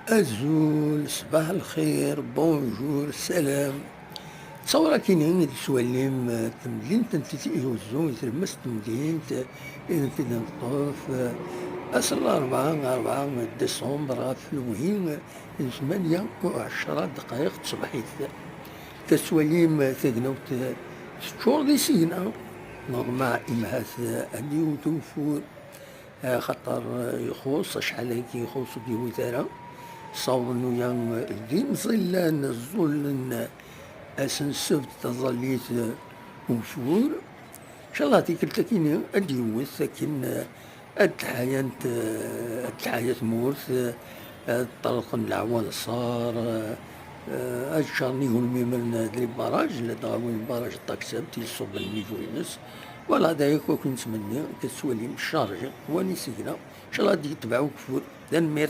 أزول، صباح الخير، بونجور، سلام. تصور كاينين سواليم تمدين تنتي يوزو يتلمس تمدين تنتي نطوف أصل 4 ديسمبر في المهم 8:10 تصبحيت تسواليم تقنوت تشور دي سينا نورمال إمهات أني وتوفور خاطر يخص شحال هيك يخص ديوثارا صون ويا ديم ظلان الظل أسن سبت تظليت وفور إن شاء الله تيكل كيني أديوث لكن الحياة مورث طرق العوان صار أجشرني هلمي من دري باراج لداوين باراج الطاكساب تيصب النيفو ينس ولا دايك وكنت مني كتسولي مش شارجة واني سيكنا إن شاء الله دي تبعو كفور دان مير